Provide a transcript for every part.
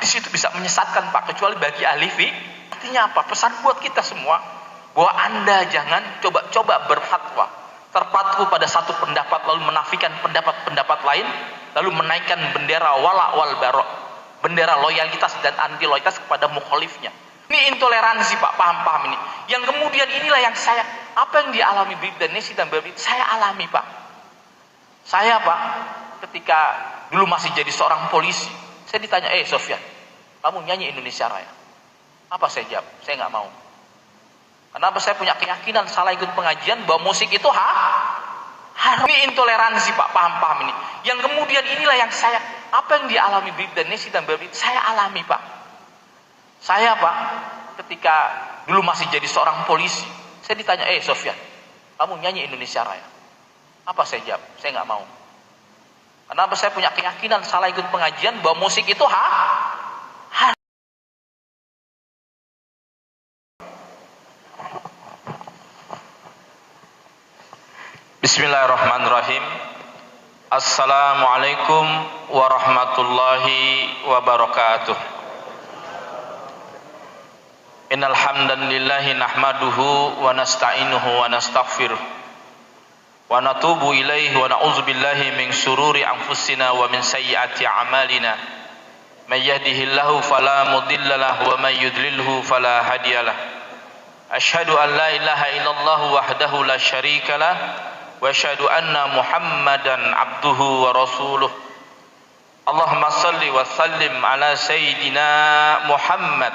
hadis itu bisa menyesatkan Pak, kecuali bagi ahli fiqh. Artinya apa? Pesan buat kita semua bahwa Anda jangan coba-coba berfatwa, terpaku pada satu pendapat lalu menafikan pendapat-pendapat lain, lalu menaikkan bendera wala wal barok, bendera loyalitas dan anti loyalitas kepada mukhalifnya. Ini intoleransi Pak, paham ini. Yang kemudian inilah yang apa yang dialami Bribda Nesi dan Bribda saya alami Pak. Saya Pak, ketika dulu masih jadi seorang polisi, saya ditanya, Sofyan, kamu nyanyi Indonesia Raya? Apa saya jawab? Saya nggak mau. Kenapa? Saya punya keyakinan salah ikut pengajian bahwa musik itu haram. Ini intoleransi Pak, paham ini. Yang kemudian inilah yang apa yang dialami Bribda Nesi dan Bribda saya alami Pak. Saya Pak, ketika dulu masih jadi seorang polisi, saya ditanya, Sofyan, kamu nyanyi Indonesia Raya? Apa saya jawab? Saya nggak mau. Kenapa? Saya punya keyakinan salah ikut pengajian bahwa musik itu haram. Bismillahirrahmanirrahim. Assalamualaikum warahmatullahi wabarakatuh. Innal hamdalillahi nahmaduhu wa nasta'inuhu wa nastaghfiruh wa natubu ilaihi wa na'udzu billahi min syururi anfusina wa min sayyiati a'malina. May yahdihillahu fala mudilla lahu wa may yudlilhu fala hadiyalah. Asyhadu an la ilaha illallah wahdahu la syarika lah wa asyhadu anna Muhammadan abduhu wa rasuluh. Allahumma salli wa sallim ala sayyidina Muhammad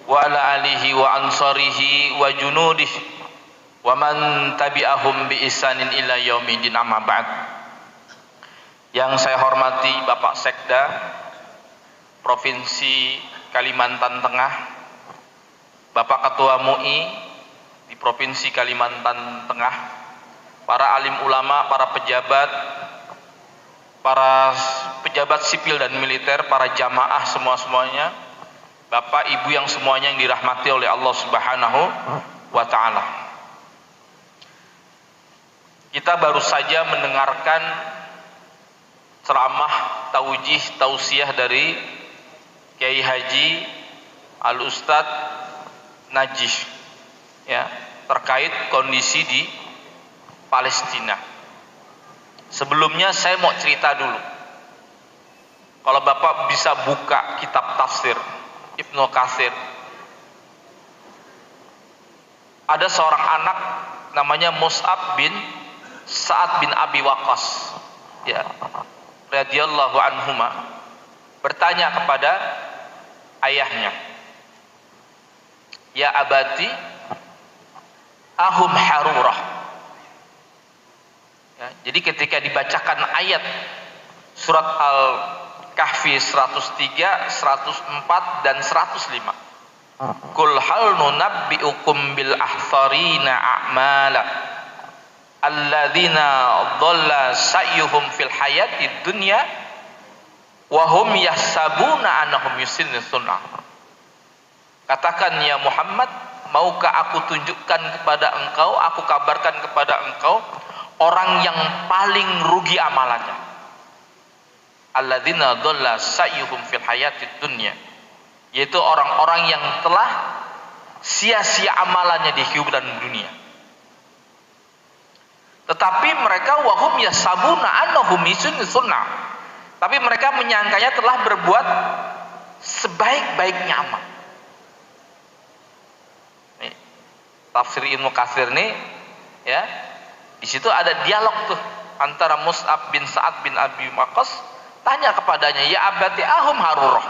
wa ala alihi wa ansarihi wa junudih wa man tabi'ahum bi ihsanin ila yaumidin, amma ba'd. Yang saya hormati Bapak Sekda Provinsi Kalimantan Tengah, Bapak Ketua MUI di Provinsi Kalimantan Tengah, para alim ulama, para pejabat sipil dan militer, para jamaah semuanya, Bapak Ibu yang semuanya yang dirahmati oleh Allah Subhanahu wa taala. Kita baru saja mendengarkan ceramah tausiah dari Kiai Haji Al Ustadz Najih ya, terkait kondisi di Palestina. Sebelumnya saya mau cerita dulu. Kalau Bapak bisa buka kitab tafsir Ibnu Katsir, ada seorang anak namanya Mus'ab bin Sa'ad bin Abi Waqqas ya, radhiyallahu anhuma, bertanya kepada ayahnya, ya abati ahum harurah ya. Jadi ketika dibacakan ayat surat Al-Kahfi 103, 104 dan 105, Qul hal nunabbi'ukum bil ahsarina a'mala alladzina dhalla sa'yuhum fil hayatid dunya wa hum yahsabuna annahum yuhsinuna sun'ah. Katakan ya Muhammad, maukah aku tunjukkan kepada engkau, aku kabarkan kepada engkau orang yang paling rugi amalannya, alladzina dhalla sa'yuhum fil hayatid dunya, yaitu orang-orang yang telah sia-sia amalannya di kehidupan dunia, tetapi mereka wahum yasabuna annahum yuhsinuna sunnah, tapi mereka menyangkanya telah berbuat sebaik-baiknya amal. Nih, tafsir Ibnu Katsir nih ya, di situ ada dialog tuh antara Mus'ab bin Sa'ad bin Abi Waqqas, tanya kepadanya, ya abati ahum harurah,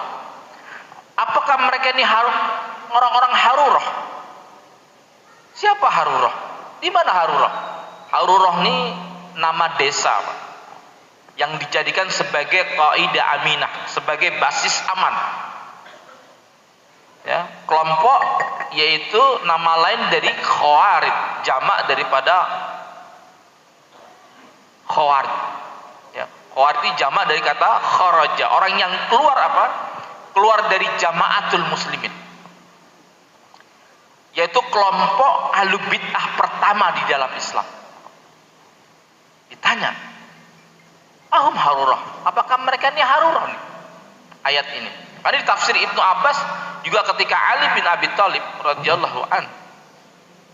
apakah mereka ini orang-orang harurah? Siapa harurah? Di mana harurah? Harurah ini nama desa Pak, yang dijadikan sebagai qaidah aminah, sebagai basis aman ya, kelompok, yaitu nama lain dari khawarij, jamak daripada khawarij ya. Khawarij jamak dari kata kharaja, orang yang keluar apa? Keluar dari jamaatul muslimin, yaitu kelompok ahlu bid'ah pertama di dalam Islam. Ditanya, ahum harurah, apakah mereka ini harurah nih? ayat ini. Karena di tafsir Ibnu Abbas juga ketika Ali bin Abi Thalib radhiyallahu an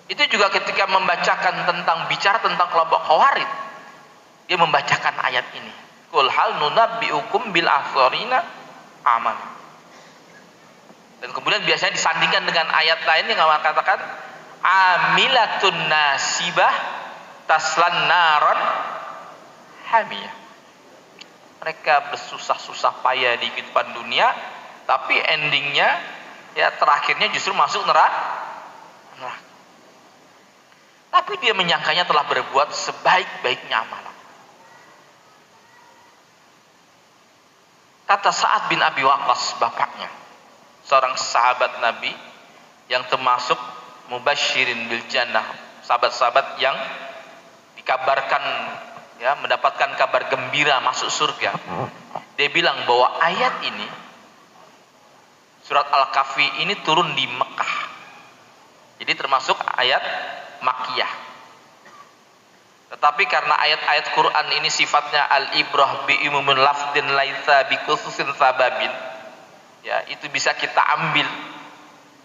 itu juga ketika membacakan tentang bicara tentang kelompok Khawarij, dia membacakan ayat ini. Qul hal nunabbiukum bil akhsarina amal. Dan kemudian biasanya disandingkan dengan ayat lain yang mengatakan amilatun nasibah taslan naron hamiyah. Mereka bersusah-susah payah di kehidupan dunia, tapi endingnya ya terakhirnya justru masuk neraka. Tapi dia menyangkanya telah berbuat sebaik-baiknya amalan. Kata Sa'ad bin Abi Waqqas, bapaknya, seorang sahabat Nabi yang termasuk mubasyirin bil jannah, sahabat-sahabat yang dikabarkan ya mendapatkan kabar gembira masuk surga. Dia bilang bahwa ayat ini, surat Al-Kahfi ini turun di Mekah. Jadi termasuk ayat Makkiyah. Tetapi karena ayat-ayat Quran ini sifatnya al-ibrah bi umumin lafdin laitsa bi khususin sababin, ya itu bisa kita ambil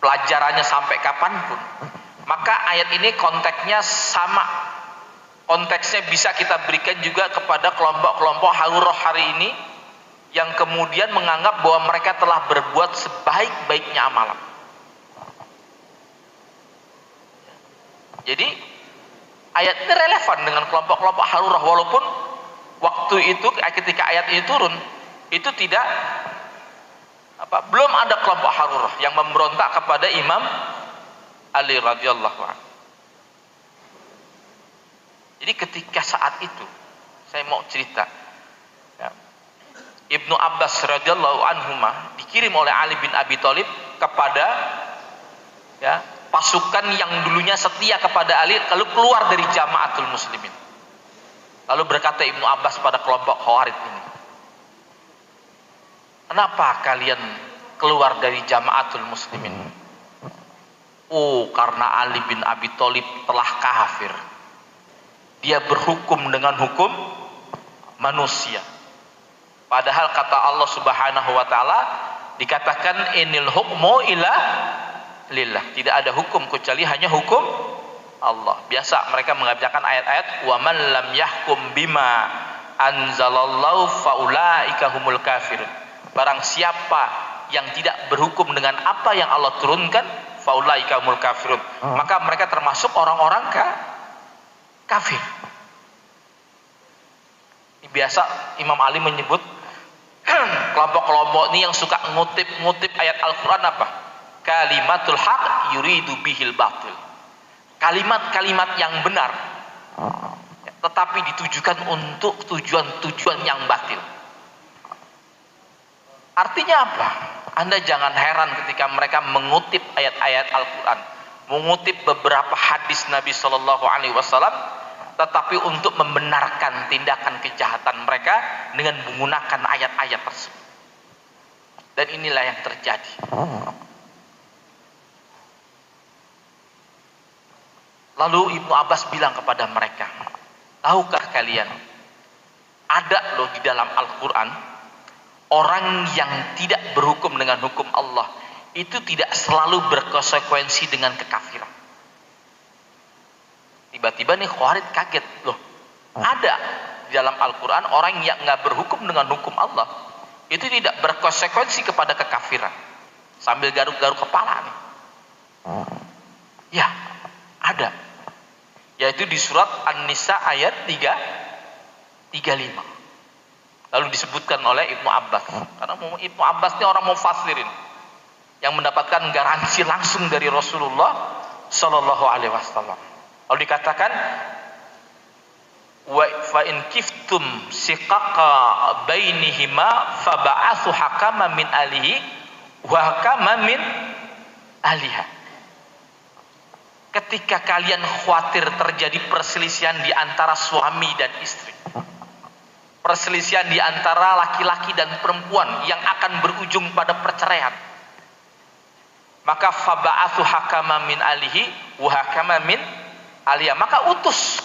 pelajarannya sampai kapanpun. Maka ayat ini konteksnya sama, konteksnya bisa kita berikan juga kepada kelompok-kelompok Harurah hari ini yang kemudian menganggap bahwa mereka telah berbuat sebaik-baiknya amalan. Jadi ayat ini relevan dengan kelompok-kelompok Harurah, walaupun waktu itu ketika ayat ini turun itu tidak belum ada kelompok Harurah yang memberontak kepada Imam Ali radhiyallahu anhu. Jadi ketika saat itu saya mau cerita ya, Ibnu Abbas radhiyallahu anhuma dikirim oleh Ali bin Abi Thalib kepada ya pasukan yang dulunya setia kepada Ali, lalu keluar dari Jamaatul Muslimin. Lalu berkata Ibnu Abbas pada kelompok Khawarij ini, kenapa kalian keluar dari Jamaatul Muslimin? Oh, karena Ali bin Abi Thalib telah kafir. Dia berhukum dengan hukum manusia. Padahal kata Allah Subhanahu wa taala dikatakan inil hukmu ila lillah. Tidak ada hukum kecuali hanya hukum Allah. Biasa mereka mengajarkan ayat-ayat wa man lam yahkum bima anzalallahu faulaika humul kafirun. Barang siapa yang tidak berhukum dengan apa yang Allah turunkan, faulaika humul kafirun, maka mereka termasuk orang-orang kafir. Ini biasa Imam Ali menyebut kelompok-kelompok ini yang suka ngutip ayat Al-Quran apa? Kalimatul haq yuridu bihil batil. Kalimat-kalimat yang benar tetapi ditujukan untuk tujuan-tujuan yang batil. Artinya apa? Anda jangan heran ketika mereka mengutip ayat-ayat Al-Quran, mengutip beberapa hadis Nabi Shallallahu Alaihi Wasallam, tetapi untuk membenarkan tindakan kejahatan mereka dengan menggunakan ayat-ayat tersebut. Dan inilah yang terjadi. Lalu Ibnu Abbas bilang kepada mereka, tahukah kalian, ada loh di dalam Al-Quran orang yang tidak berhukum dengan hukum Allah itu tidak selalu berkonsekuensi dengan kekafiran. Tiba-tiba nih Khawarij kaget, loh ada di dalam Al-Quran orang yang nggak berhukum dengan hukum Allah itu tidak berkonsekuensi kepada kekafiran. Sambil garuk-garuk kepala nih, ya ada, yaitu di surat An-Nisa ayat 35. Lalu disebutkan oleh Ibnu Abbas, karena Ibnu Abbas ini orang mufassirin yang mendapatkan garansi langsung dari Rasulullah Shallallahu Alaihi Wasallam. Lalu dikatakan, wa fa in kiftum siqaqa bainihima faba'athu hakama min alihi wa hakama min aliha. Ketika kalian khawatir terjadi perselisihan di antara suami dan istri, perselisihan di antara laki-laki dan perempuan yang akan berujung pada perceraian, maka faba'athu hakama min alihi wa hakama min aliha, maka utus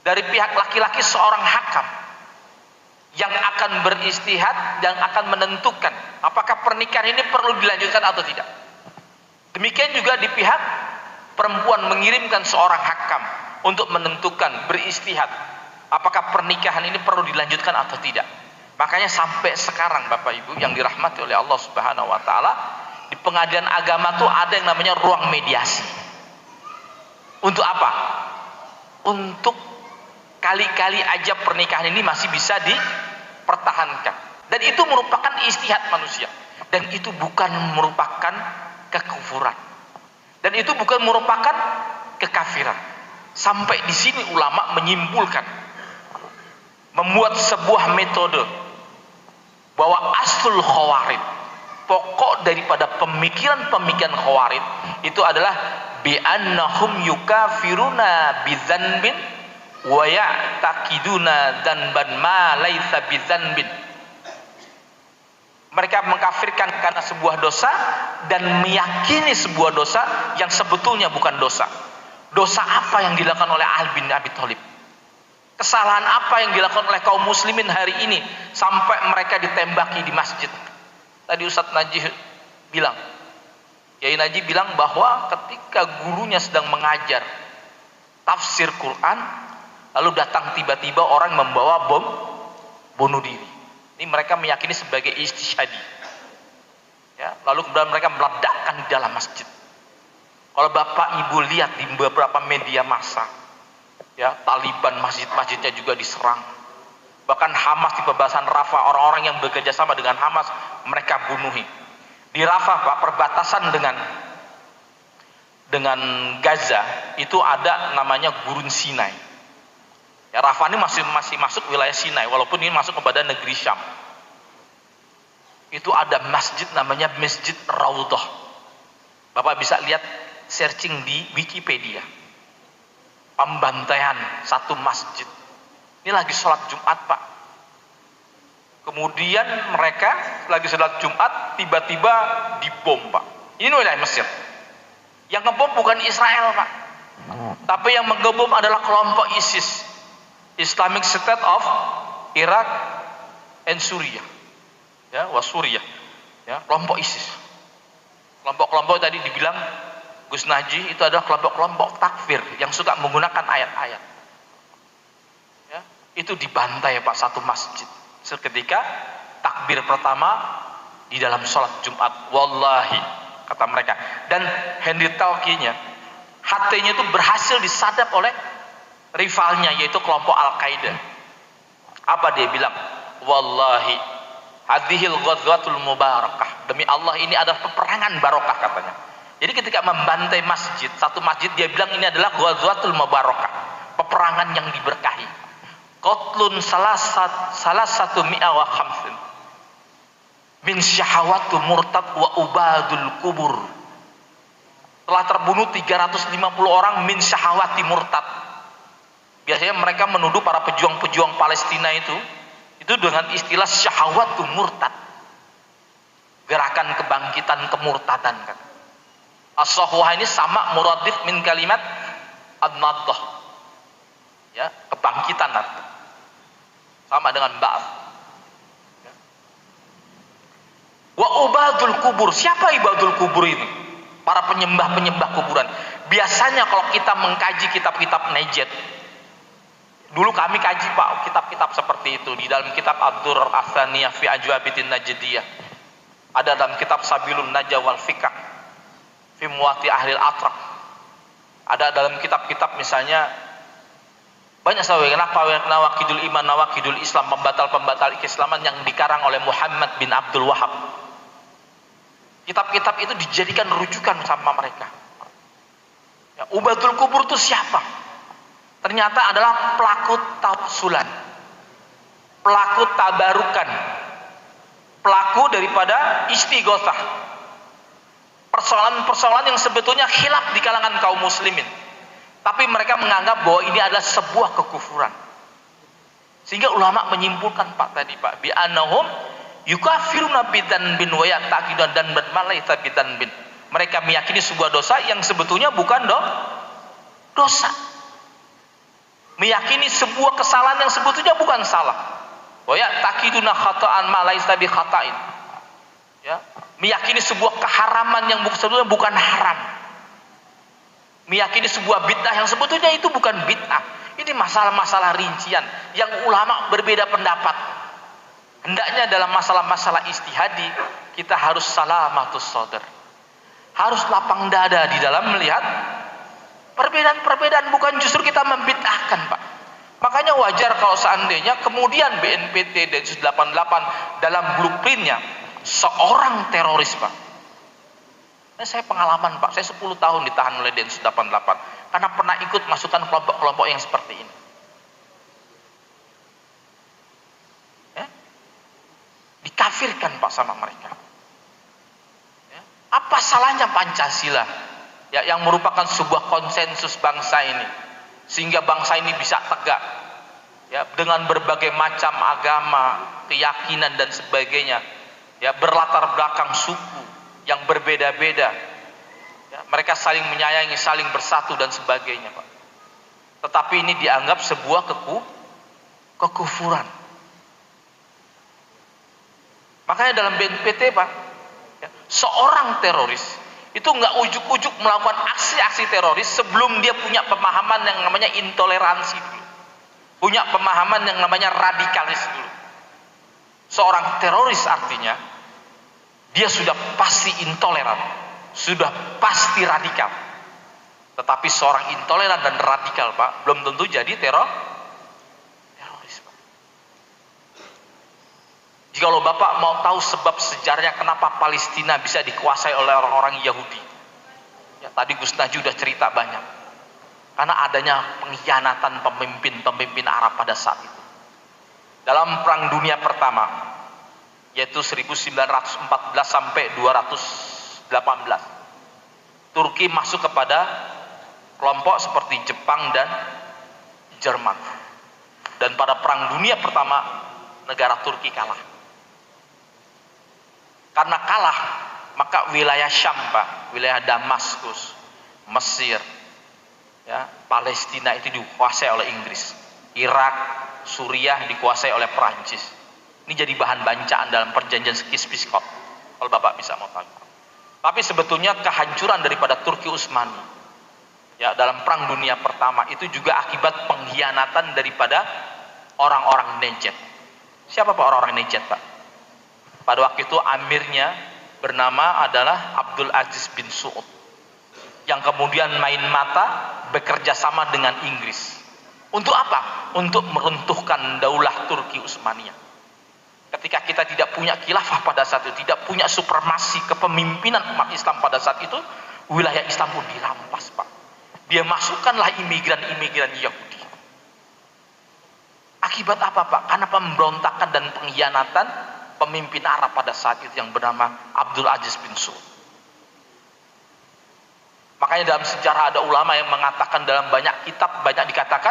dari pihak laki-laki seorang hakam yang akan beristihad dan akan menentukan Apakah pernikahan ini perlu dilanjutkan atau tidak? Demikian juga di pihak perempuan mengirimkan seorang hakam untuk menentukan, beristihad, apakah pernikahan ini perlu dilanjutkan atau tidak. Makanya sampai sekarang Bapak Ibu yang dirahmati oleh Allah Subhanahu wa taala, di pengadilan agama tuh ada yang namanya ruang mediasi. Untuk apa? Untuk kali-kali aja pernikahan ini masih bisa dipertahankan. Dan itu merupakan istihad manusia. Dan itu bukan merupakan kekufuran. Dan itu bukan merupakan kekafiran. Sampai di sini ulama menyimpulkan, membuat sebuah metode bahwa aslul khawarid, pokok daripada pemikiran-pemikiran khawarid itu adalah bi'annahum yukafiruna bidzanbin wa ya'taqiduna dzanban ma laisa bidzanbin. Mereka mengkafirkan karena sebuah dosa dan meyakini sebuah dosa yang sebetulnya bukan dosa. Dosa apa yang dilakukan oleh Ali bin Abi Thalib? Kesalahan apa yang dilakukan oleh kaum muslimin hari ini sampai mereka ditembaki di masjid? Tadi Ustadz Najih bilang, Kiai Najih bilang bahwa ketika gurunya sedang mengajar tafsir Quran, lalu datang tiba-tiba orang membawa bom bunuh diri. Ini mereka meyakini sebagai istishadi. Ya, lalu kemudian mereka meledakkan di dalam masjid. Kalau Bapak Ibu lihat di beberapa media massa, ya, Taliban masjid-masjidnya juga diserang. Bahkan Hamas di pembahasan Rafah, orang-orang yang bekerja sama dengan Hamas mereka bunuhi. Di Rafah Pak, perbatasan dengan Gaza itu ada namanya Gurun Sinai. Ya, Rafah ini masih masuk wilayah Sinai, walaupun ini masuk kepada negeri Syam. Itu ada masjid namanya Masjid Raudhah. Bapak bisa lihat, searching di Wikipedia. Pembantaian satu masjid. Ini lagi sholat Jumat Pak. Kemudian mereka lagi sholat Jumat tiba-tiba dibom Pak. Ini wilayah Mesir. Yang ngebom bukan Israel Pak, tapi yang mengebom adalah kelompok ISIS, Islamic State of Iraq and Syria, ya, Suriah, ya, kelompok ISIS. Kelompok-kelompok tadi dibilang Gus Najih itu adalah kelompok-kelompok takfir yang suka menggunakan ayat-ayat. Ya, itu dibantai Pak satu masjid. Seketika takbir pertama di dalam sholat Jumat, wallahi kata mereka. Dan Henry Talkinya, HT-nya itu berhasil disadap oleh rivalnya yaitu kelompok Al-Qaeda. Apa dia bilang? Wallahi hadhil ghazwatul mubarakah. Demi Allah ini adalah peperangan barokah katanya. Jadi ketika membantai masjid, satu masjid, dia bilang ini adalah ghazwatul mubarakah, peperangan yang diberkahi. Qatlun salah satu mi'a wa khamsin min syahawatu murtad wa ubadul kubur. Telah terbunuh 350 orang min syahawati murtad. Biasanya mereka menuduh para pejuang-pejuang Palestina itu dengan istilah syahawatu murtad, gerakan kebangkitan kemurtadan kan. As-sahwah ini sama muradif min kalimat ad-naddah, ya, kebangkitan arti. Sama dengan ba'ats. Ya. Wa ubadul kubur. Siapa ibadul kubur ini? Para penyembah-penyembah kuburan. Biasanya kalau kita mengkaji kitab-kitab Najd, dulu kami kaji Pak kitab-kitab seperti itu di dalam kitab Ad-Durr As-Tsaniyah fi Ajwabitin Najdiyah. Ada dalam kitab Sabilun Najah wal Fikah fi Muwati Ahlil Atraq. Ada dalam kitab-kitab misalnya banyak sekali Nawaqidul Iman, Nawaqidul Islam, pembatal-pembatal keislaman yang dikarang oleh Muhammad bin Abdul Wahab. Kitab-kitab itu dijadikan rujukan sama mereka. Ya, ubadul kubur itu siapa? Ternyata adalah pelaku tawassulan, pelaku tabarukan, pelaku daripada istighosah. Persoalan-persoalan yang sebetulnya khilaf di kalangan kaum muslimin, tapi mereka menganggap bahwa ini adalah sebuah kekufuran. Sehingga ulama menyimpulkan Pak tadi Pak, bi annahum yukafiruna bidzanbin wa ya'taqidun dan malaita bidzanbin. Mereka meyakini sebuah dosa yang sebetulnya bukan dosa. Meyakini sebuah kesalahan yang sebetulnya bukan salah. Wa ya'taqiduna khata'an ma laisa bi khata'in. Ya, meyakini sebuah keharaman yang sebetulnya bukan haram. Meyakini sebuah bid'ah yang sebetulnya itu bukan bid'ah. Ini masalah-masalah rincian yang ulama berbeda pendapat. Hendaknya dalam masalah-masalah ijtihadi kita harus salamatus shadr. Harus lapang dada di dalam melihat perbedaan-perbedaan, bukan justru kita membid'ahkan, Pak. Makanya wajar kalau seandainya kemudian BNPT Densus 88 dalam blueprintnya seorang teroris, Pak. Saya pengalaman, Pak. Saya 10 tahun ditahan oleh Densus 88 karena pernah ikut masukan kelompok-kelompok yang seperti ini. Ya? Dikafirkan, Pak, sama mereka. Ya? Apa salahnya Pancasila? Ya, yang merupakan sebuah konsensus bangsa ini, sehingga bangsa ini bisa tegak, ya, dengan berbagai macam agama, keyakinan dan sebagainya, ya, berlatar belakang suku yang berbeda-beda, ya, mereka saling menyayangi, saling bersatu dan sebagainya, Pak. Tetapi ini dianggap sebuah kekufuran. Makanya dalam BNPT, Pak, ya, seorang teroris itu nggak ujuk-ujuk melakukan aksi-aksi teroris sebelum dia punya pemahaman yang namanya intoleransi dulu, punya pemahaman yang namanya radikalis dulu. Seorang teroris artinya dia sudah pasti intoleran, sudah pasti radikal. Tetapi seorang intoleran dan radikal, Pak, belum tentu jadi teroris, Pak. Jikalau Bapak mau tahu sebab sejarahnya kenapa Palestina bisa dikuasai oleh orang-orang Yahudi, ya, tadi Gus Najib sudah cerita banyak. Karena adanya pengkhianatan pemimpin-pemimpin Arab pada saat itu. Dalam Perang Dunia Pertama, yaitu 1914 sampai 218, Turki masuk kepada kelompok seperti Jepang dan Jerman. Dan pada Perang Dunia Pertama, negara Turki kalah. Karena kalah, maka wilayah Syam, Pak, wilayah Damaskus, Mesir, ya, Palestina itu dikuasai oleh Inggris. Irak, Suriah dikuasai oleh Perancis. Ini jadi bahan bancaan dalam perjanjian Sykes-Picot, kalau Bapak bisa mau tahu. Tapi sebetulnya kehancuran daripada Turki Utsmani, ya, dalam Perang Dunia Pertama itu juga akibat pengkhianatan daripada orang-orang Najd. Siapa Pak orang-orang Najd, Pak? Pada waktu itu amirnya bernama adalah Abdul Aziz bin Su'ud, yang kemudian main mata bekerja sama dengan Inggris. Untuk apa? Untuk meruntuhkan daulah Turki Utsmaniyah. Ketika kita tidak punya khilafah pada saat itu, tidak punya supremasi kepemimpinan umat Islam pada saat itu, wilayah Islam pun dirampas, Pak. Dia masukkanlah imigran-imigran Yahudi. Akibat apa, Pak? Karena pemberontakan dan pengkhianatan pemimpin Arab pada saat itu yang bernama Abdul Aziz bin Su'ud. Makanya dalam sejarah ada ulama yang mengatakan, dalam banyak kitab banyak dikatakan,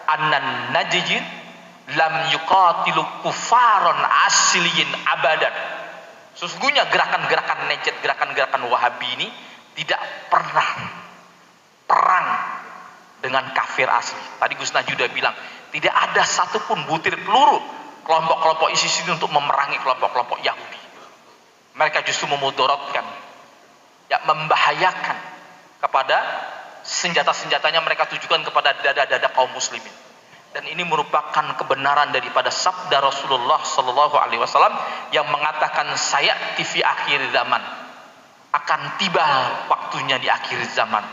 annan najijin lam yuqatilu kufaron asliyin abadan. Sesungguhnya gerakan-gerakan Najd, gerakan-gerakan Wahabi ini tidak pernah perang dengan kafir asli. Tadi Gus Najib sudah bilang, tidak ada satupun butir peluru kelompok-kelompok ISIS ini untuk memerangi kelompok-kelompok Yahudi. Mereka justru memudorotkan, ya, membahayakan kepada senjata-senjatanya, mereka tujukan kepada dada-dada kaum muslimin. Dan ini merupakan kebenaran daripada sabda Rasulullah Sallallahu Alaihi Wasallam yang mengatakan, sayati fi akhir zaman, akan tiba waktunya di akhir zaman.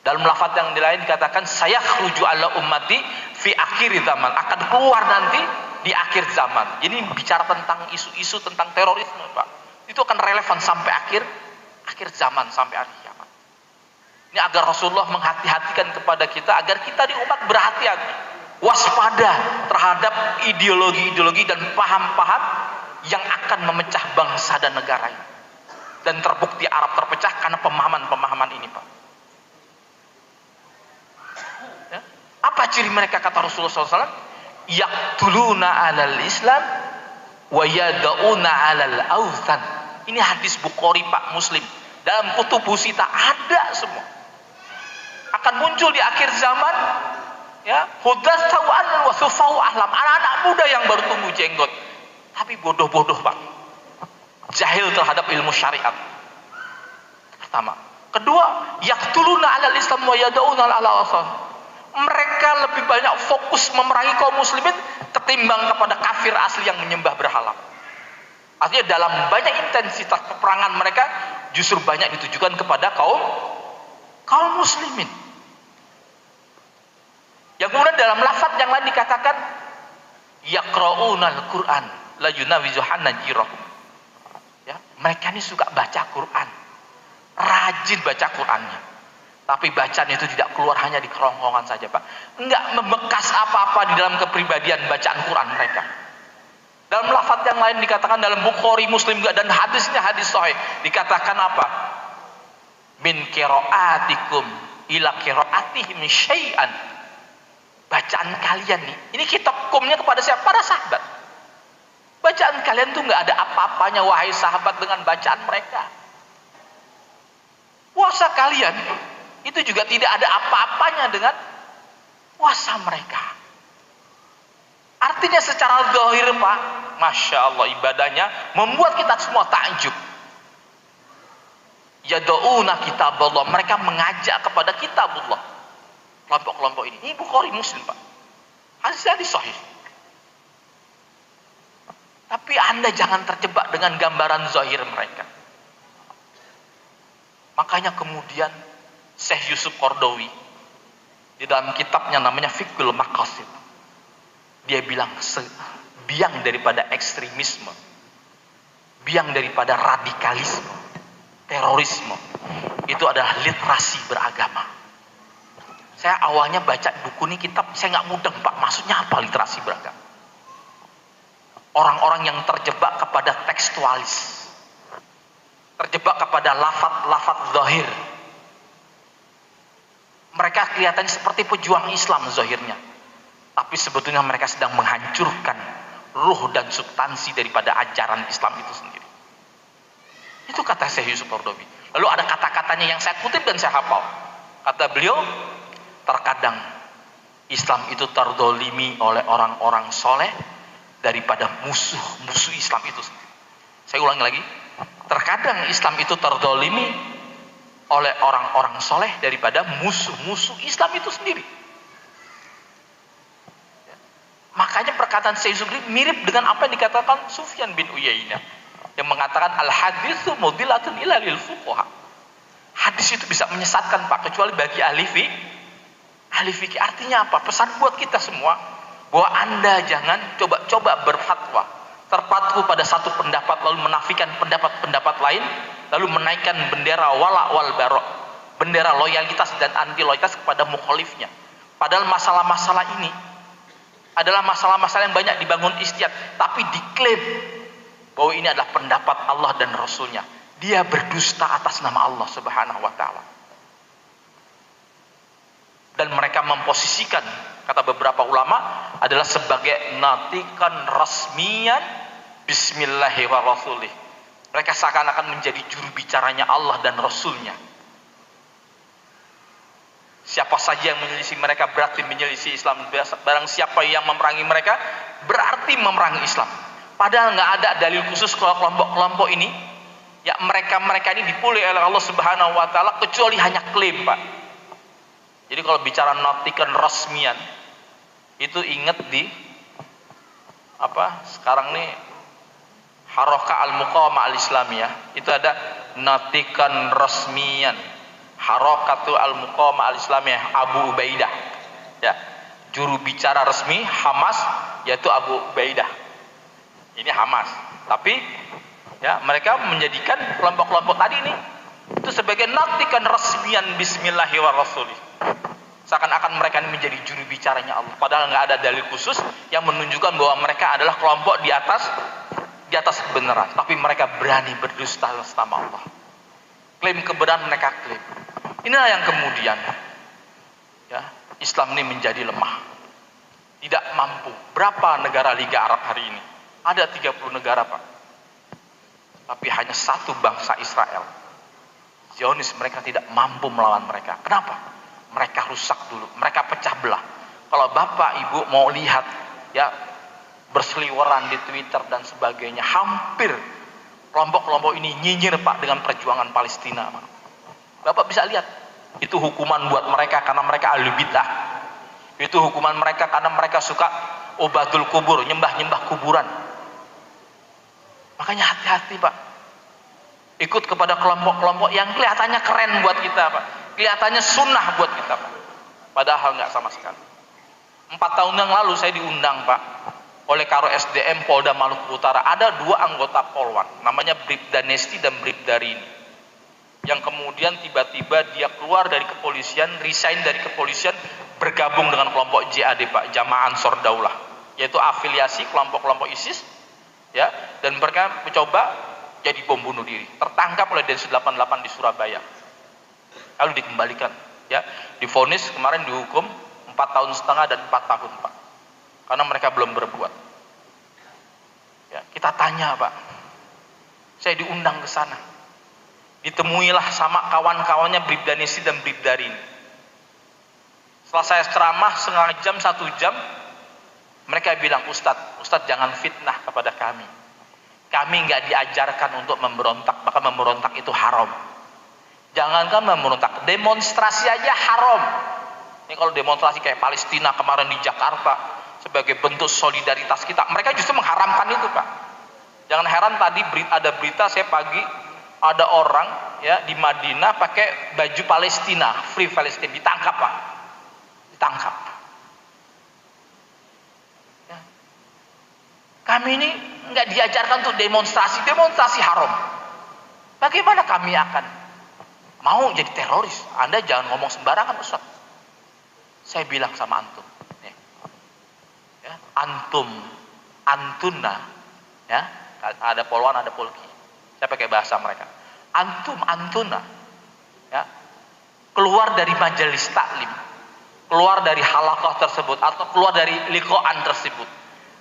Dalam lafaz yang lain dikatakan, sayakhruju ala ummati fi akhir zaman, akan keluar nanti di akhir zaman. Ini bicara tentang isu-isu tentang terorisme, Pak. Itu akan relevan sampai akhir zaman, sampai hari kiamat. Ini agar Rasulullah menghati-hatikan kepada kita, agar kita di umat berhati-hati, waspada terhadap ideologi-ideologi dan paham-paham yang akan memecah bangsa dan negara ini. Dan terbukti Arab terpecah karena pemahaman-pemahaman ini, Pak. Ya? Apa ciri mereka, kata Rasulullah SAW? Yaqtuluna alal Islam wa yada'una alal awthan. Ini hadis Bukhari, Pak, Muslim. Dalam kutubus kita ada semua. Akan muncul di akhir zaman, ya, hudatsau an wa sufau ahlam, anak-anak muda yang baru tumbuh jenggot, tapi bodoh-bodoh, Pak. jahil terhadap ilmu syariat. Pertama. Kedua, yaqtuluna 'alal Islam wa yad'una 'ala asal. Mereka lebih banyak fokus memerangi kaum muslimin ketimbang kepada kafir asli yang menyembah berhala. Artinya dalam banyak intensitas peperangan mereka justru banyak ditujukan kepada kaum muslimin. Yang kemudian dalam lafaz yang lain dikatakan yaqra'unal Qur'an la yunawizu hanajirahum. Ya, mereka ini suka baca Quran, rajin baca Qurannya. Tapi bacaan itu tidak keluar hanya di kerongkongan saja, Pak. Enggak membekas apa-apa di dalam kepribadian bacaan Quran mereka. Dalam lafaz yang lain dikatakan dalam Bukhari, Muslim dan hadisnya hadis sahih dikatakan apa? Min qiraatikum ila qiraatihim syai'an. Bacaan kalian nih, ini kitab hukumnya kepada siapa? Para sahabat. Bacaan kalian tuh nggak ada apa-apanya wahai sahabat dengan bacaan mereka. Puasa kalian itu juga tidak ada apa-apanya dengan puasa mereka. Artinya secara zahir, Pak, Masya Allah, ibadahnya membuat kita semua takjub. Yada'una kitabullah, mereka mengajak kepada kitabullah. Kelompok-kelompok ini Bukhari, Muslim, Pak. Hadis sahih. Tapi Anda jangan terjebak dengan gambaran zahir mereka. Makanya kemudian Syekh Yusuf Qaradawi di dalam kitabnya namanya Fiqhul Maqasid, dia bilang biang daripada ekstremisme, biang daripada radikalisme, terorisme itu adalah literasi beragama. Saya awalnya baca buku ini kitab, saya nggak mudeng, Pak, maksudnya apa literasi beragama? Orang-orang yang terjebak kepada tekstualis, terjebak kepada lafaz zahir. Mereka kelihatannya seperti pejuang Islam zahirnya, tapi sebetulnya mereka sedang menghancurkan ruh dan substansi daripada ajaran Islam itu sendiri. Itu kata Syekh Yusuf Qaradawi. Lalu ada kata-katanya yang saya kutip dan saya hafal. Kata beliau, terkadang Islam itu terdolimi oleh orang-orang soleh daripada musuh-musuh Islam itu sendiri. Saya ulangi lagi, terkadang Islam itu terdolimi oleh orang-orang soleh daripada musuh-musuh Islam itu sendiri. Ya. Makanya perkataan Syekh Zuhri mirip dengan apa yang dikatakan Sufyan bin Uyainah yang mengatakan al-haditsu mudhilatun ila lil fuqaha. Hadis itu bisa menyesatkan, Pak, kecuali bagi ahli fikih. Artinya apa? Pesan buat kita semua bahwa Anda jangan coba-coba berfatwa terpaku pada satu pendapat lalu menafikan pendapat-pendapat lain, lalu menaikkan bendera wala wal barok, bendera loyalitas dan anti loyalitas kepada mukhalifnya. Padahal masalah-masalah ini adalah masalah-masalah yang banyak dibangun ijtihad, tapi diklaim bahwa ini adalah pendapat Allah dan Rasulnya. Dia berdusta atas nama Allah Subhanahu wa ta'ala. Dan mereka memposisikan, kata beberapa ulama, adalah sebagai natikan rasmian bismillahi wa rasulih. Mereka seakan-akan menjadi juru bicaranya Allah dan Rasulnya. Siapa saja yang menyelisih mereka berarti menyelisih Islam. Barang siapa yang memerangi mereka berarti memerangi Islam. Padahal nggak ada dalil khusus kalau kelompok-kelompok ini, ya mereka ini dipulih oleh Allah Subhanahu wa ta'ala, kecuali hanya klaim, Pak. Jadi kalau bicara natikan rasmian, itu ingat di apa sekarang nih Harakah al-Muqawamah al-Islamiyah, itu ada natikan rasmian Harakatu al-Muqawamah al-Islamiyah Abu Ubaidah, ya, juru bicara resmi Hamas yaitu Abu Ubaidah. Ini Hamas, tapi ya mereka menjadikan kelompok-kelompok tadi ini itu sebagai natikan rasmian bismillahi wa rasulih. Seakan-akan mereka ini menjadi juru bicaranya Allah, padahal nggak ada dalil khusus yang menunjukkan bahwa mereka adalah kelompok di atas kebenaran, tapi mereka berani berdusta atas nama Allah. Klaim kebenaran mereka klaim. Inilah yang kemudian ya Islam ini menjadi lemah, tidak mampu. Berapa negara Liga Arab hari ini? Ada 30 negara, Pak, tapi hanya satu bangsa Israel, Zionis, mereka tidak mampu melawan mereka. Kenapa? Mereka rusak dulu, mereka pecah belah. Kalau Bapak Ibu mau lihat ya berseliweran di Twitter dan sebagainya, hampir Kelompok-kelompok ini nyinyir Pak dengan perjuangan Palestina Pak. Bapak bisa lihat, itu hukuman buat mereka karena mereka ahli bid'ah. Itu hukuman mereka karena mereka suka ubadul kubur, nyembah-nyembah kuburan. Makanya hati-hati Pak, ikut kepada kelompok-kelompok yang kelihatannya keren buat kita Pak, kelihatannya sunnah buat kita Pak, padahal nggak sama sekali. 4 tahun yang lalu saya diundang Pak oleh Karo SDM Polda Maluku Utara. Ada 2 anggota Polwan, namanya Bribda Nesti dan Bribda Rini, yang kemudian tiba-tiba dia keluar dari kepolisian, resign dari kepolisian, bergabung dengan kelompok JAD Pak, Jamaah Ansor Daulah, yaitu afiliasi kelompok-kelompok ISIS ya, dan mereka mencoba jadi bom bunuh diri, tertangkap oleh Densus 88 di Surabaya, lalu dikembalikan ya, divonis kemarin dihukum 4,5 tahun dan 4 tahun Pak, karena mereka belum berbuat ya. Kita tanya Pak, saya diundang ke sana, ditemuilah sama kawan-kawannya Bribda Nesti dan Bribda Rini. Setelah saya ceramah setengah jam, 1 jam, mereka bilang, Ustadz jangan fitnah kepada kami nggak diajarkan untuk memberontak, bahkan memberontak itu haram. Jangankan memberontak, demonstrasi aja haram. Ini kalau demonstrasi kayak Palestina kemarin di Jakarta sebagai bentuk solidaritas kita, mereka justru mengharamkan itu Pak. Jangan heran tadi ada berita saya pagi, ada orang ya di Madinah pakai baju Palestina, Free Palestine, ditangkap Pak, ditangkap. Ya. Kami ini nggak diajarkan untuk demonstrasi haram. Bagaimana kami akan mau jadi teroris? Anda jangan ngomong sembarangan Ustaz. Saya bilang sama antum, nih, ya, antuna, ya, ada Polwan, ada Polki. Saya pakai bahasa mereka. Antuna, ya, keluar dari majelis taklim, keluar dari halaqah tersebut, atau keluar dari liqa'an tersebut,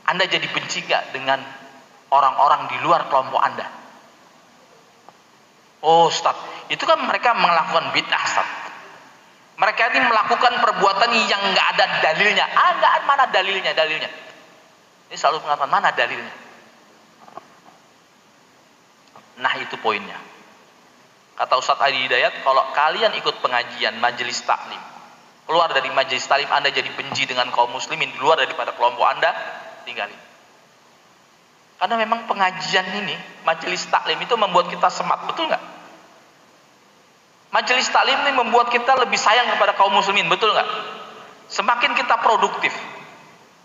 Anda jadi benci gak dengan orang-orang di luar kelompok Anda? Oh Ustaz, itu kan mereka melakukan bid'ah Ustaz. Mereka ini melakukan perbuatan yang nggak ada dalilnya. Nggak, mana dalilnya? Ini selalu mengatakan mana dalilnya. Nah itu poinnya. Kata Ustadz Adi Hidayat, kalau kalian ikut pengajian majelis taklim, keluar dari majelis taklim Anda jadi benci dengan kaum muslimin di luar daripada kelompok Anda, tinggalin. Karena memang pengajian ini, majelis taklim itu membuat kita semat, betul nggak? Majelis taklim ini membuat kita lebih sayang kepada kaum muslimin, betul nggak? Semakin kita produktif,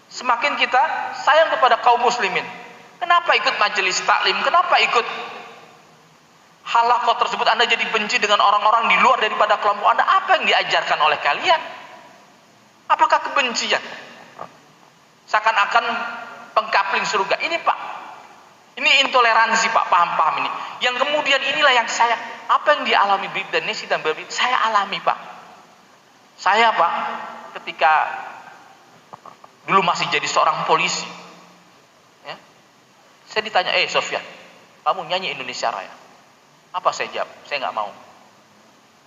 semakin kita sayang kepada kaum muslimin. Kenapa ikut majelis taklim? Kenapa ikut halaqah tersebut Anda jadi benci dengan orang-orang di luar daripada kelompok Anda? Apa yang diajarkan oleh kalian? Apakah kebencian? Seakan-akan pengkapling surga. Ini Pak, ini intoleransi Pak, paham-paham ini. Yang kemudian inilah yang saya, apa yang dialami Bribda Nesti dan Bribda, saya alami Pak. Saya Pak, ketika dulu masih jadi seorang polisi, ya, saya ditanya, Sofyan, kamu nyanyi Indonesia Raya? Apa saya jawab? Saya nggak mau.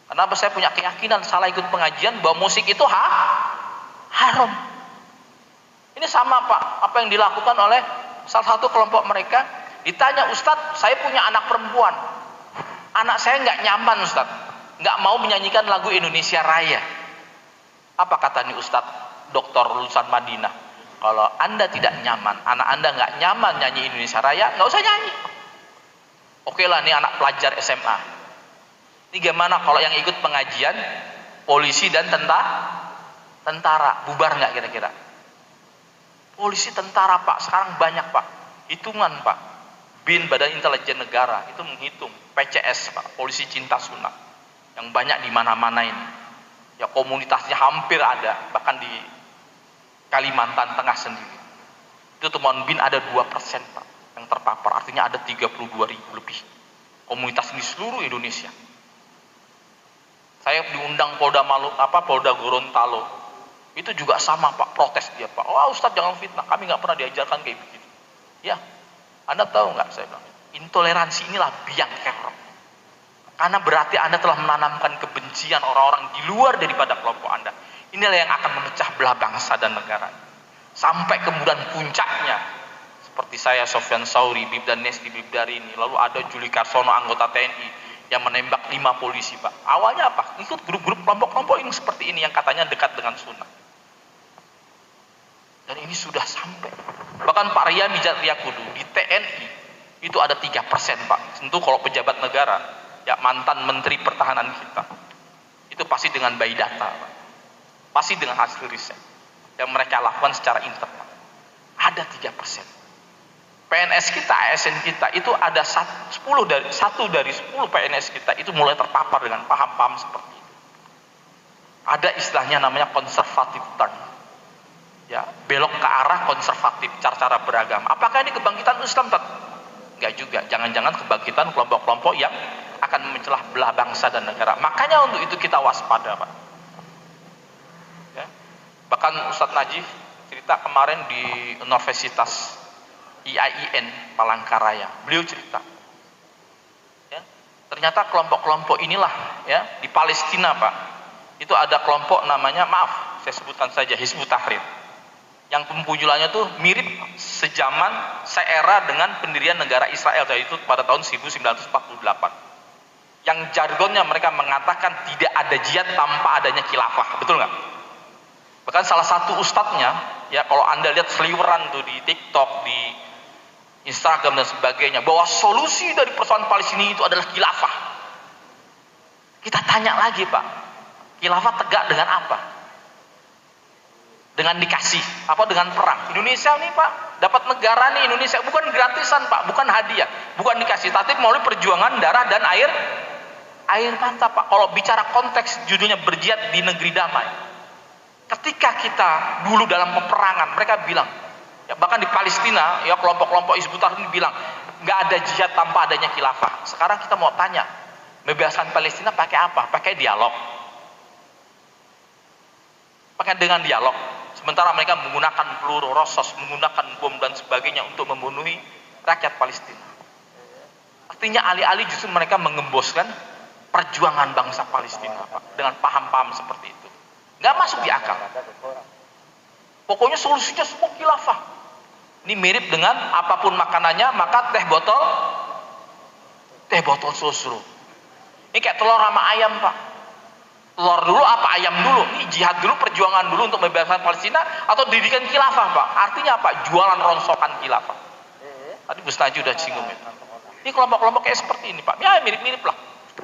Kenapa? Saya punya keyakinan salah ikut pengajian bahwa musik itu haram. Ini sama Pak, apa yang dilakukan oleh salah satu kelompok mereka. Ditanya, Ustadz, saya punya anak perempuan, anak saya nggak nyaman Ustadz, nggak mau menyanyikan lagu Indonesia Raya. Apa kata nih Ustadz, dokter lulusan Madinah? Kalau Anda tidak nyaman, anak Anda nggak nyaman nyanyi Indonesia Raya, nggak usah nyanyi. Oke lah, ini anak pelajar SMA. Ini gimana kalau yang ikut pengajian polisi dan tentara, bubar nggak kira-kira? Polisi, tentara Pak, sekarang banyak Pak, hitungan Pak. BIN, Badan Intelijen Negara, itu menghitung. PCS Pak, polisi cinta sunnah, yang banyak di mana-mana ini. Ya komunitasnya hampir ada, bahkan di Kalimantan Tengah sendiri. Itu temuan BIN ada 2% Pak yang terpapar, artinya ada 32.000 lebih. Komunitas di seluruh Indonesia. Saya diundang Polda Gorontalo, itu juga sama Pak, protes dia Pak. Oh Ustadz jangan fitnah, kami nggak pernah diajarkan kayak begitu. Ya, Anda tahu nggak, saya bilang, intoleransi inilah biang kerok. Karena berarti Anda telah menanamkan kebencian orang-orang di luar daripada kelompok Anda. Inilah yang akan memecah belah bangsa dan negara. Sampai kemudian puncaknya, seperti saya, Sofyan Sauri, Bibda Nesti, Bibda Rini, lalu ada Juli Karsono, anggota TNI yang menembak 5 polisi, Pak. Awalnya apa? Ikut grup-grup kelompok-kelompok yang seperti ini yang katanya dekat dengan sunnah. Dan ini sudah sampai. Bahkan Pak Ria Mijat Riyakudu di TNI itu ada 3%, Pak. Tentu kalau pejabat negara, ya mantan Menteri Pertahanan kita, itu pasti dengan by data, Pak. Pasti dengan hasil riset yang mereka lakukan secara internal. Ada 3%. PNS kita, ASN kita itu ada 1 dari 10 PNS kita itu mulai terpapar dengan paham-paham seperti itu. Ada istilahnya namanya konservatif turn, ya, belok ke arah konservatif, cara-cara beragama. Apakah ini kebangkitan Islam? Enggak juga. Jangan-jangan kebangkitan kelompok-kelompok yang akan mencelah belah bangsa dan negara. Makanya untuk itu kita waspada, Pak. Ya. Bahkan Ustadz Najib cerita kemarin di Universitas IAIN Palangkaraya, beliau cerita, ya, ternyata kelompok-kelompok inilah, ya, di Palestina, Pak, itu ada kelompok namanya, maaf, saya sebutkan saja, Hizbut Tahrir, yang kemunculannya tuh mirip sejaman, seera dengan pendirian negara Israel, yaitu pada tahun 1948. Yang jargonnya mereka mengatakan tidak ada jihad tanpa adanya khilafah, betul nggak? Bahkan salah satu ustadznya, ya, kalau Anda lihat seliweran tuh di TikTok, di Instagram dan sebagainya, bahwa solusi dari persoalan Palestina itu adalah khilafah. Kita tanya lagi, Pak, khilafah tegak dengan apa? Dengan dikasih, apa dengan perang? Indonesia nih, Pak, dapat negara nih Indonesia, bukan gratisan, Pak, bukan hadiah, bukan dikasih, tapi melalui perjuangan darah dan air mata, Pak. Kalau bicara konteks judulnya berjihad di negeri damai, ketika kita dulu dalam peperangan, mereka bilang, ya, bahkan di Palestina, ya, kelompok-kelompok Hizbut Tahrir bilang nggak ada jihad tanpa adanya khilafah. Sekarang kita mau tanya, membebaskan Palestina pakai apa? Pakai dialog. Pakai dengan dialog. Sementara mereka menggunakan peluru rosos, menggunakan bom dan sebagainya untuk membunuhi rakyat Palestina. Artinya alih-alih justru mereka mengemboskan perjuangan bangsa Palestina, Pak, dengan paham-paham seperti itu. Nggak masuk di akal. Pokoknya solusinya semua khilafah. Ini mirip dengan apapun makanannya, maka teh botol susu. Ini kayak telur sama ayam, Pak. Telur dulu apa ayam dulu? Ini jihad dulu, perjuangan dulu untuk membebaskan Palestina, atau didikan khilafah, Pak? Artinya apa? Jualan rongsokan khilafah. Tadi Gus Najib udah singgung itu. Ini kelompok-kelompok kayak seperti ini, Pak. Ya mirip-mirip lah.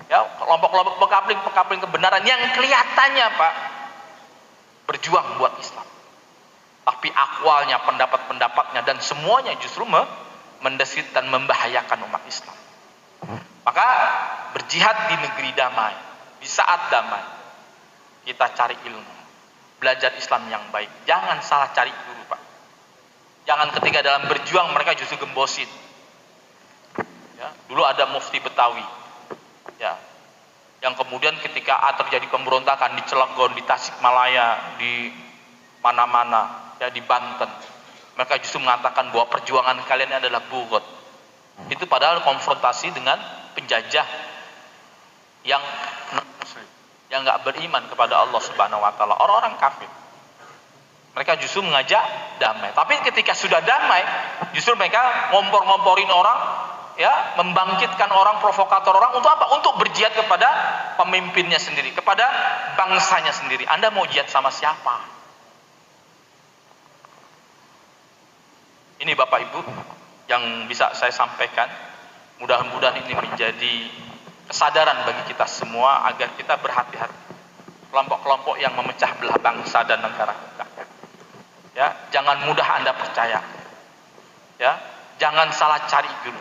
Ya, kelompok-kelompok pengkapling kebenaran yang kelihatannya, Pak, berjuang buat Islam. Tapi akwalnya, pendapat-pendapatnya, dan semuanya justru mendesit dan membahayakan umat Islam. Maka berjihad di negeri damai, di saat damai, kita cari ilmu, belajar Islam yang baik. Jangan salah cari guru, Pak. Jangan ketika dalam berjuang mereka justru gembosin. Ya, dulu ada Mufti Betawi, ya, yang kemudian ketika terjadi pemberontakan di Cilegon, di Tasikmalaya, di mana-mana, ya, di Banten, mereka justru mengatakan bahwa perjuangan kalian adalah bugot. Itu padahal konfrontasi dengan penjajah yang nggak beriman kepada Allah Subhanahu Wa Taala, orang-orang kafir. Mereka justru mengajak damai. Tapi ketika sudah damai, justru mereka ngompor-ngomporin orang, ya, membangkitkan orang, provokator orang untuk apa? Untuk berjihad kepada pemimpinnya sendiri, kepada bangsanya sendiri. Anda mau jihad sama siapa? Ini Bapak Ibu yang bisa saya sampaikan. Mudah-mudahan ini menjadi kesadaran bagi kita semua agar kita berhati-hati kelompok-kelompok yang memecah belah bangsa dan negara kita. Ya, jangan mudah Anda percaya. Ya, jangan salah cari dulu.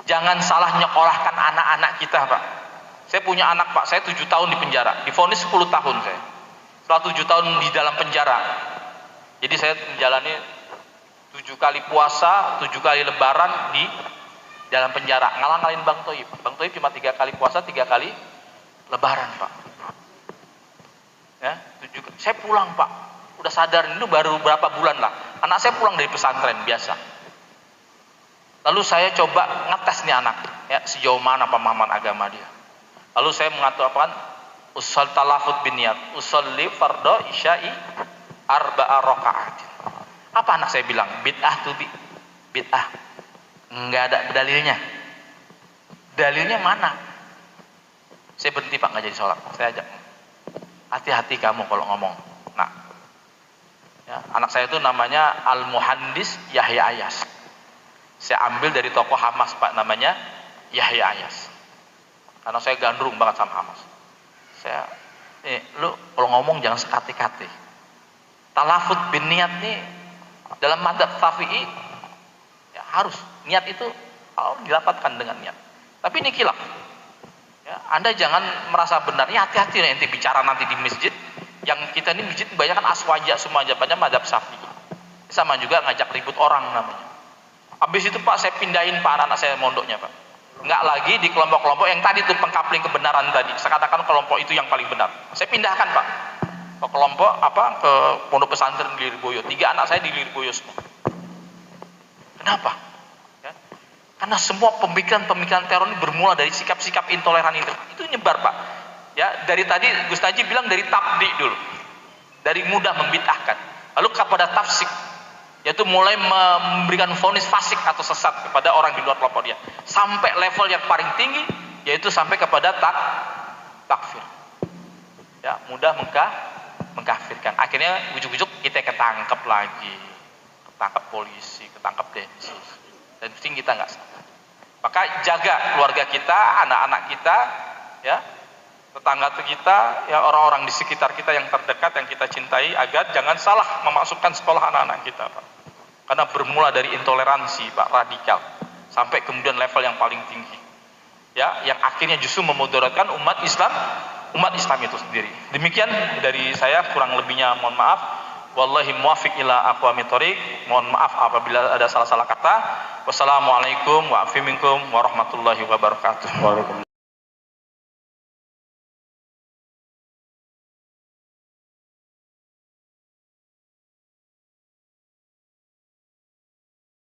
Jangan salah nyekolahkan anak-anak kita, Pak. Saya punya anak, Pak. Saya 7 tahun di penjara. Divonis 10 tahun saya. Setelah 7 tahun di dalam penjara. Jadi saya menjalani 7 kali puasa, 7 kali lebaran di dalam penjara. Ngalah-ngalahin Bang Toib. Bang Toib cuma 3 kali puasa, 3 kali lebaran, Pak. Ya, saya pulang, Pak. Udah sadar, itu baru berapa bulan lah. Anak saya pulang dari pesantren biasa. Lalu saya coba ngetes nih anak, ya, sejauh mana pemahaman agama dia. Lalu saya mengatakan usul talafut biniyat, usolli fardhu isya'i arba'a rakaat. Apa anak saya bilang? Bid'ah tuh, Bi. bid'ah. Nggak ada dalilnya. Dalilnya mana? Saya berhenti Pak, nggak jadi sholat. Saya ajak, hati-hati kamu kalau ngomong. Nah, ya, anak saya itu namanya Al-Muhandis Yahya Ayas. Saya ambil dari tokoh Hamas Pak, namanya Yahya Ayas. Karena saya gandrung banget sama Hamas. Saya, lu kalau ngomong jangan sekati-kati. Talafut bin niat nih dalam madzhab Syafi'i ya harus niat itu dirapatkan dengan niat. Tapi ini khilaf. Ya, Anda jangan merasa benar. Ya hati-hati nanti bicara nanti di masjid. Yang kita ini masjid kebanyakan aswaja semua jawabannya madzhab Syafi'i. Sama juga ngajak ribut orang namanya. Habis itu Pak saya pindahin Pak anak saya mondoknya Pak. Nggak lagi di kelompok-kelompok yang tadi tuh pengkapling kebenaran tadi. Saya katakan kelompok itu yang paling benar. Saya pindahkan Pak ke kelompok ke pondok pesantren di Lirboyo. 3 anak saya di Lirboyo semua. Kenapa? Ya. Karena semua pemikiran-pemikiran teror ini bermula dari sikap-sikap intoleran itu. Itu nyebar Pak. Ya, dari tadi Gus Najib bilang dari tabdi dulu. Dari mudah membid'ahkan. Lalu kepada tafsik, yaitu mulai memberikan vonis fasik atau sesat kepada orang di luar kelompok dia. Sampai level yang paling tinggi, yaitu sampai kepada takfir. Ya, mudah mengkafirkan. Akhirnya ujuk-ujuk kita ketangkep lagi. Ketangkep polisi, ketangkep densus. Dan penting kita nggak sadar. Maka jaga keluarga kita, anak-anak kita, ya, tetangga kita, ya orang-orang di sekitar kita yang terdekat yang kita cintai agar jangan salah memasukkan sekolah anak-anak kita, Pak. Karena bermula dari intoleransi, Pak, radikal, sampai kemudian level yang paling tinggi. Ya, yang akhirnya justru memudaratkan umat Islam itu sendiri. Demikian dari saya, kurang lebihnya mohon maaf. Wallahi muwaffiq ila aqwamit thoriq. Mohon maaf apabila ada salah-salah kata. Wassalamualaikum warahmatullahi wabarakatuh.